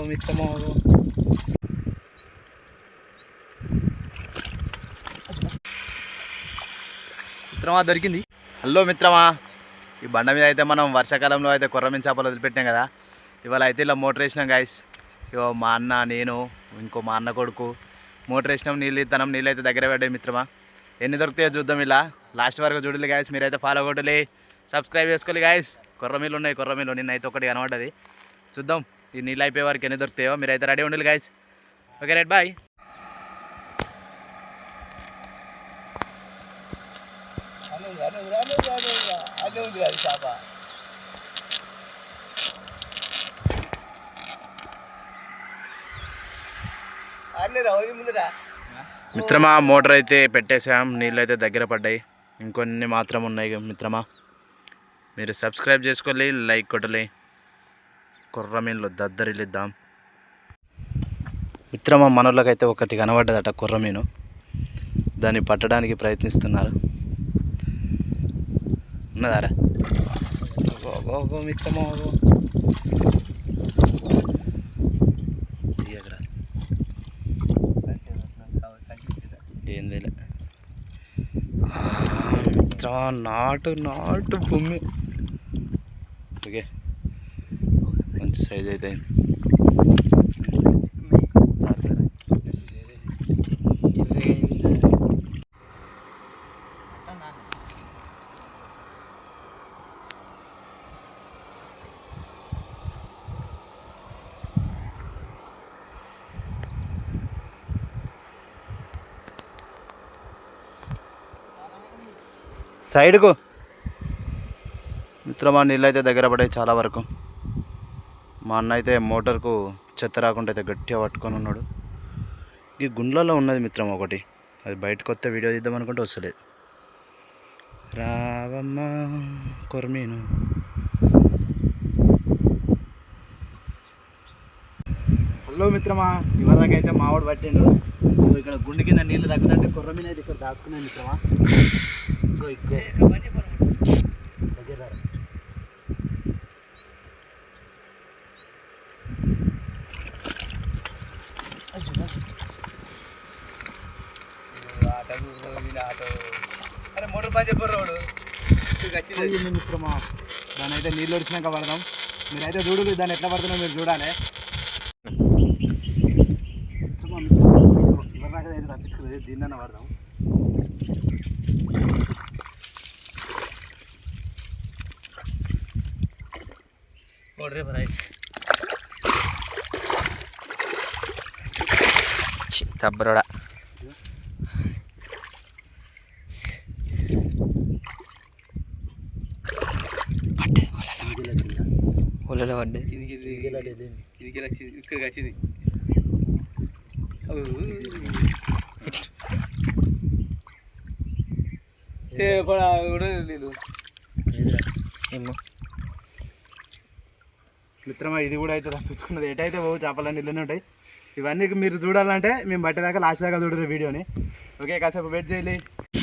మిత్రమా మిత్రమా దొరికింది. హలో మిత్రమా, ఈ బండ మీద అయితే మనం వర్షాకాలంలో అయితే కొర్రమీన చేపలు వదిలిపెట్టాం కదా. ఇవాళ అయితే ఇలా మోటర్ వేసినాం గాయస్. ఇగో మా అన్న, నేను, ఇంకో మా అన్న కొడుకు మోటర్ వేసినాం. నీళ్ళు అయితే దగ్గర పడ్డాయి మిత్రమా. ఎన్ని దొరుకుతాయో చూద్దాం. ఇలా లాస్ట్ వరకు చూడలే గాయస్. మీరైతే ఫాలో కొట్టలే, సబ్స్క్రైబ్ చేసుకోవాలి గాయస్. కొర్రమీలు ఉన్నాయి, కొర్రమీలు నిన్నైతే ఒకటి కనబడ్డది. చూద్దాం ఈ నీళ్ళు అయిపోయే వరకు ఎన్ని దొరుకుతాయో. మీరైతే రెడీ ఉండాలి గాయస్. Okay right, bye. మిత్రమా మోటార్ అయితే పెట్టేసాం. నీళ్ళు అయితే దగ్గర పడ్డాయి, ఇంకొన్ని మాత్రం ఉన్నాయి మిత్రమా. మీరు సబ్స్క్రైబ్ చేసుకోవాలి, లైక్ కొట్టలే. కొర్రమీన్లు దద్దరిల్లిద్దాం మిత్రమా. మనోళ్ళకైతే ఒకటి కనబడ్డదట కొర్రమీను. దాన్ని పట్టడానికి ప్రయత్నిస్తున్నారు. ఉన్నదారా మిత్రమా? ఏంది మిత్రమా, నాటు నాటు భూమి. ఓకే, మంచి సైజ్ అయితే సైడ్కు మిత్రమా. నీళ్ళు అయితే దగ్గర పడాయి చాలా వరకు. మా అన్న అయితే మోటార్కు చెత్త రాకుండా అయితే గట్టిగా పట్టుకొని ఉన్నాడు. ఈ గుండ్లలో ఉన్నది మిత్రం ఒకటి, అది బయటకు వస్తే వీడియో తీద్దాం అనుకుంటే వస్తలేదు. రావమ్మ కొర్మీను. హలో మిత్రమా, ఇవరికి అయితే మావాడు పట్టిండు. ఇక్కడ గుండె కింద నీళ్ళు తగ్గుతుంటే కొర్రమీన అయితే ఇక్కడ దాచుకున్నాను మిత్రమా. అరే మోటార్ పని చెప్పారు రోడ్డు మిత్రమా. దాని అయితే నీళ్ళు వచ్చినాక పడదాం. మీరైతే చూడు దాన్ని ఎట్లా పడుతుందో మీరు చూడాలి. ఎవరిదాకా అయితే తప్పించుకోలేదు, దీన్నైనా పడదాం. తబ్బరోడా ఒళ్ళలో పడ్డే ఇక్కడికి వచ్చింది. మిత్రమా, ఇది కూడా అయితే తప్పించుకున్నది. ఎటైతే పోవు చేపలన్నీ ఇల్లునే ఉంటాయి. ఇవన్నీ మీరు చూడాలంటే మేము బట్టేదాకా లాస్ట్ దాకా చూడరు వీడియోని. ఓకే, కాసేపు వెయిట్ చేయాలి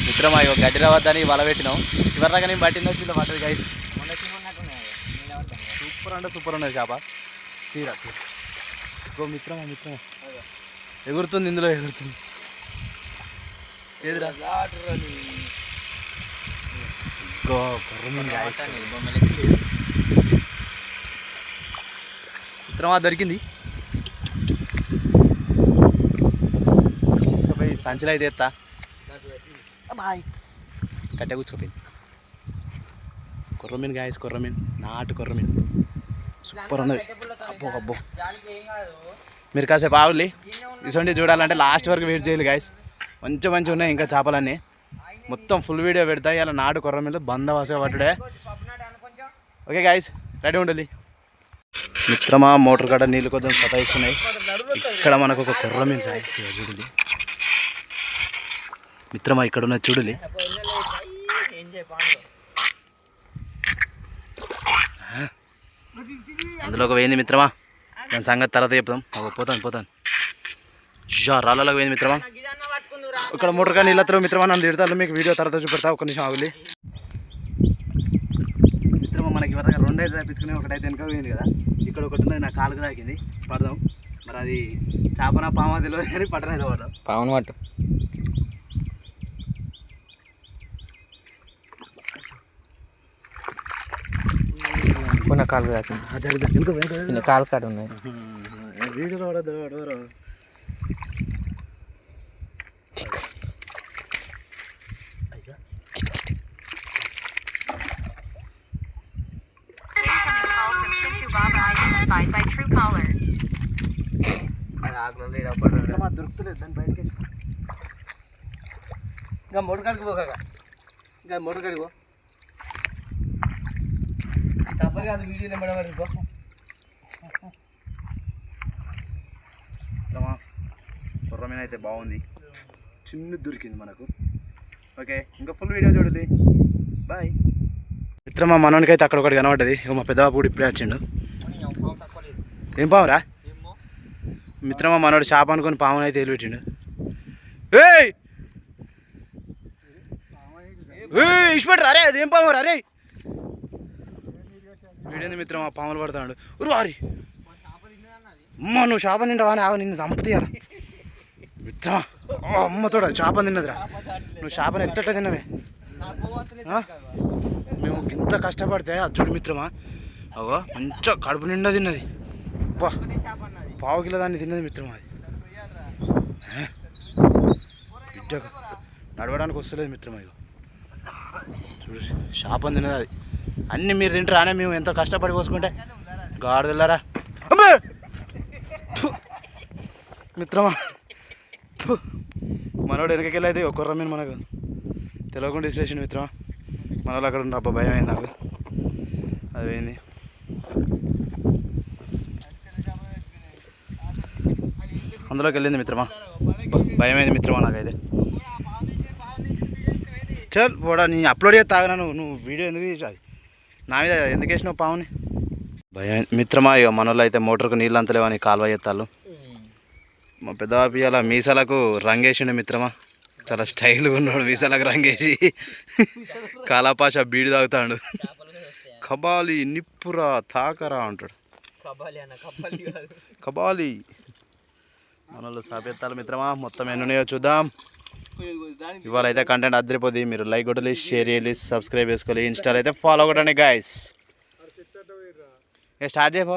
మిత్రమా. ఇక గడ్డి రావద్దని వల పెట్టినాం. ఇవరిదాకా నేను పట్టింది వచ్చింది పట్టదు గైస్. సూపర్ అంటే సూపర్ ఉన్నది చేప. తీరా మిత్రమా, మిత్రమా ఎగురుతుంది, ఇందులో ఎగురుతుంది. ఏదిరా మిత్రమా దొరికింది. తీసుకుపోయి సంచిలో అయితే ఎత్తా. కట్టె కూర్చోపోయింది. కొర్రమీన్ గాయస్, కొర్రమీన్, నాటు కొర్రమీన్ సూపర్ ఉన్నది. అబ్బో అబ్బో, మీరు కాసేపు ఆవులి. ఇటువంటి చూడాలంటే లాస్ట్ వరకు వెయిట్ చేయాలి గాయస్. మంచి మంచి ఉన్నాయి ఇంకా చేపలన్నీ. మొత్తం ఫుల్ వీడియో పెడతాయి. ఇలా నాటు కొర్రమీన్లు బందవాసగా పట్టుడే. ఓకే గాయస్, రెడీ ఉండాలి మిత్రమా. మోటార్ కాడ నీళ్ళు కొంచెం సతాయిస్తున్నాయి. ఇక్కడ మనకు ఒక కొర్రమీన్ సాయిస్ చూడాలి మిత్రమా. ఇక్కడ ఉన్నది చూడాలి. అందులోకి పోయింది మిత్రమా. దాని సంగతి తర్వాత చెప్తాం. పోతాను రాళ్ళలోకి పోయింది మిత్రమా. ఇక్కడ మోటార్ కాడ నీళ్ళు వస్తారు మిత్రమా. నన్ను తిడతాను, మీకు వీడియో తర్వాత చూపెడతా. ఒక నిమిషం ఆగులి మిత్రమా. మనకి ఇవరకు రెండైతే తప్పించుకుని ఒకటైతే వెనక పోయింది కదా. ఇక్కడ ఒకటి ఉన్నది నా కాలుకు తాకింది, పడదాం. మరి అది చేపన పామ తెలియదు కానీ పట్టనైతే పడదాం. పావును పట్టు. కొన్న కాలు తాకింది, కాలు కాడ ఉన్నాయి. వీడియోలో పడదు. దొరుకుతలేదు దాన్ని బయటకి. ఇంకా మూడు కాడికి పోగా, ఇంకా మూడు కాడికి పో. తప్పని కాదు వీడియో నెంబర్ పో. కుర్రమీన అయితే బాగుంది, చిన్న దొరికింది మనకు. ఓకే, ఇంకా ఫుల్ వీడియో చూడండి. బాయ్. మిత్రమా మనోనికి అయితే అక్కడ ఒకటి కనబడ్డది. మా పెద్దబాబు కూడా ఇప్పుడే వచ్చిండు. ఏం పావురా మిత్రమా? మనోడు షాప్ అనుకుని పాముని అయితే వెళ్ళిపెట్టిండు. ఏయ్ ఇష్టపెట్టరా అరే, అదేం పాము రా అరే. వీడేంది మిత్రమా పాములు పడుతున్నాడు. వారి అమ్మ నువ్వు చేప తింటావా అని ఆగు, నిన్ను చంపుతాయారా మిత్రమా. అమ్మ తోడ చేప తిన్నదిరా, నువ్వు చేపను ఎట్టట్లా తిన్నవే. మేము ఇంత కష్టపడితే అచ్చుడు మిత్రమా, అగో మంచిగా కడుపు నిండా తిన్నది. బా పావు కిలో దాన్ని తిన్నది మిత్రమా. అది బిడ్డకు నడవడానికి వస్తలేదు మిత్రమా. ఇగో చూడు చేపను తిన్నది అది. అన్నీ మీరు తింటారా? మేము ఎంతో కష్టపడి పోసుకుంటే గాడిదెళ్ళారా మిత్రమా. మనోడు వెనకకెళ్ళి అయితే ఒక్క రమ్మని మనకు తెలియకుండా ఇసిరేసిండు మిత్రమా. మన వాళ్ళు అక్కడ ఉన్న అబ్బా భయం అయింది నాకు, అది పోయింది. అందులోకి వెళ్ళింది మిత్రమా, భయమైంది మిత్రమా నాకైతే. చల్ పోడా, నీ అప్లోడ్ చేసి తాగినా నువ్వు వీడియో ఎందుకు తీసావు? నా మీద ఎందుకు వేసినావు పావుని? భయం మిత్రమా. ఇక మన వాళ్ళు అయితే మోటార్కు నీళ్ళు అంతలేవని కాలువ చేస్తాళ్ళు. మా పెద్దబాపి అలా మీసాలకు రంగేసిండు మిత్రమా, చాలా స్టైల్గా ఉన్నాడు. మీసాలకు రంగేసి కాలాపాష బీడి తాగుతాడు. కబాలి నిప్పురా తాకరా అంటాడు. కబాలి మనలో సాపేత్తాలు మిత్రమా. మొత్తం ఎన్నున్నాయో చూద్దాం. ఇవాళ అయితే కంటెంట్ అద్దరిపోద్ది. మీరు లైక్ కొట్టాలి, షేర్ చేయాలి, సబ్స్క్రైబ్ చేసుకోవాలి, ఇన్స్టాలో అయితే ఫాలో కొట్టండి గైస్. స్టార్ట్ చేయబో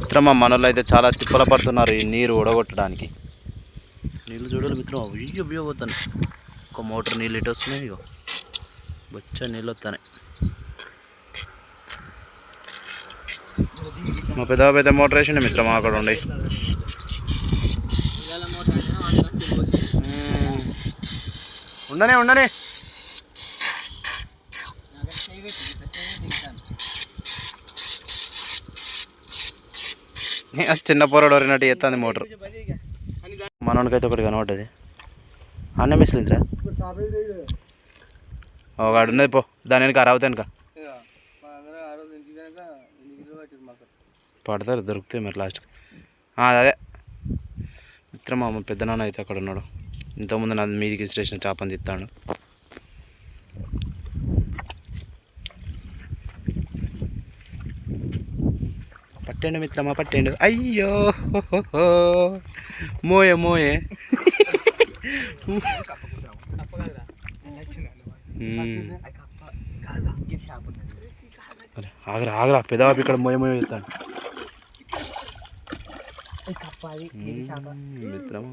మిత్రమా. మనలో అయితే చాలా తిప్పల పడుతున్నారు ఈ నీరు ఉడగొట్టడానికి. నీళ్ళు చూడాలి మిత్రమా, అయ్యో బియ్య పోతాను. ఒక మోటార్ నీళ్ళు ఇటు వస్తున్నాయి, ఇగో బొచ్చ నీళ్ళు వస్తాయి. మా పెద్దబాబు అయితే మోటార్ వేసిండే మిత్రమా అక్కడ ఉండి. ఉండనే చిన్న పొరడు వరినట్టు ఎత్తుంది మోటార్. మనోనికైతే ఒకటి కనబడ్డది. అన్న మిస్లిందిరా ఒకడు ఉన్నది పో, దాని వెనక అరవతా వెనక పడతారు, దొరుకుతాయి మరి లాస్ట్. అదే మిత్రమా మా పెద్దనాన్న అయితే అక్కడ ఉన్నాడు. ఇంతకుముందు నా మీదికి స్టేషన్ చేపని తిత్తాడు. పట్టండి మిత్రమా పట్టండి. అయ్యో మోయే ఆగరా పెదవాపి ఇక్కడ మోయ చెప్తాడు మిత్రమా.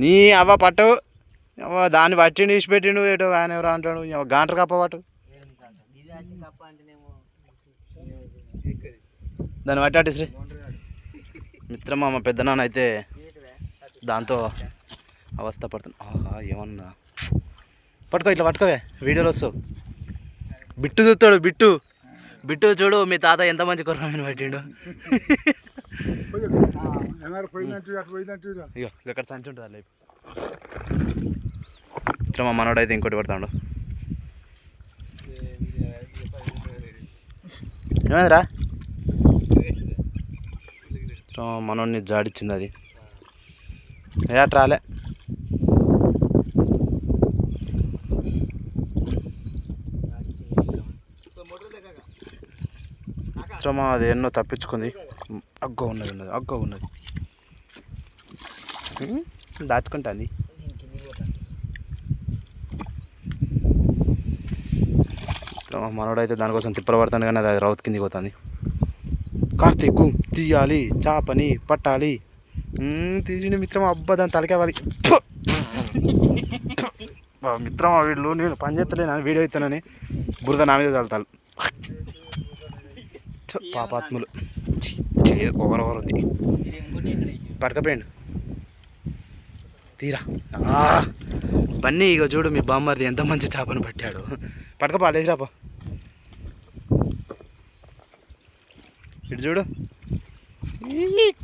నీ అవ్వ పట్టు దాన్ని పట్టిండు ఇసి పెట్టిండు ఏటో ఆయన ఎవరో అంటాడు. గాంటర్ కప్ప పట్టు దాన్ని పట్టాడు శ్రీ మిత్రమా. మా పెద్దనాన్న అయితే దాంతో అవస్థ పడుతుంది. ఏమన్నా పట్టుకో, ఇట్లా పట్టుకోవే, వీడియోలో వస్తావు. బిట్టు చూస్తాడు, బిట్టు చూడు మీ తాత ఎంత మంచి కుర్రమని పట్టిండు. ఇగో ఇక్కడ సంచి ఉంటుంది అలా. మిత్రమా మనోడు అయితే ఇంకోటి పడతాడు. ఏమైందిరా? మనోడిని జాడిచ్చింది అది. ఏట రాలే. మిత్రమా అది ఎన్నో తప్పించుకుంది. అగ్గో ఉన్నది దాచుకుంటుంది. మనోడైతే దానికోసం తిప్పలు పడుతుంది కానీ అది రౌత్ కిందికి పోతుంది. కార్తీక్ తీయాలి, చేపని పట్టాలి. తీసిండి మిత్రమా. అబ్బా దాని తలకేవాలి. మిత్రమా వీళ్ళు నేను పని చేస్తలేను వీడియో ఇస్తానని బురద నా మీద చల్లుతారు. పాపాత్ములు ఒకరొకరుంది. పడకపోయిండు తీరా. బన్నీ ఇక చూడు మీ బామ్మర్ది ఎంత మంచి చేపను పట్టాడు. పడకపో లేచిరాపో. ఇటు చూడు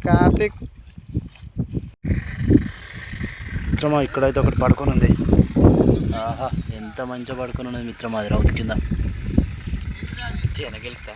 కార్తీక్. మిత్రమా ఇక్కడైతే ఒకటి పడుకొని ఉంది. ఆహా ఎంత మంచిగా పడుకొని ఉన్నది మిత్రమా. అది రౌత్ కింద. వెనకెళ్తా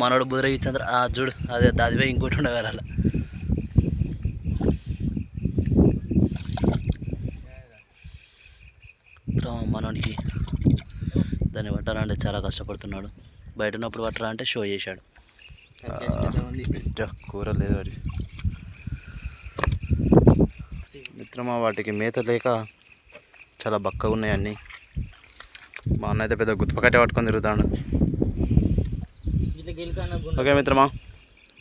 మనోడు బుదరగిచ్చంద్ర చూడు అదే దాదివే ఇంకోటి ఉండగల. మనోడికి దాన్ని పట్టాలంటే చాలా కష్టపడుతున్నాడు. బయట ఉన్నప్పుడు పట్టరా అంటే షో చేశాడు. కూర లేదు వాడి మిత్రమా. వాటికి మేత లేక చాలా బక్కగా ఉన్నాయి అన్నీ. మా అన్న అయితే పెద్ద గుత్పకట్టే పట్టుకొని తిరుగుతాడు. ఓకే మిత్రమా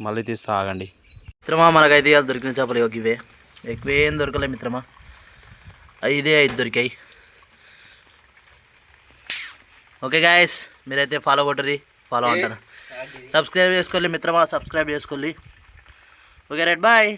మళ్ళీ తీస్తా ఆగండి. మిత్రమా మనకైతే ఇవాళ దొరికిన చేపలు ఇవే. ఎక్కువ ఏం దొరకలే మిత్రమా. 5 దొరికాయి. ఓకే గాయస్ మీరైతే ఫాలో కొట్టరి. ఫాలో అంటాను. సబ్స్క్రైబ్ చేసుకోండి మిత్రమా. సబ్స్క్రైబ్ చేసుకోండి. Okay right bye.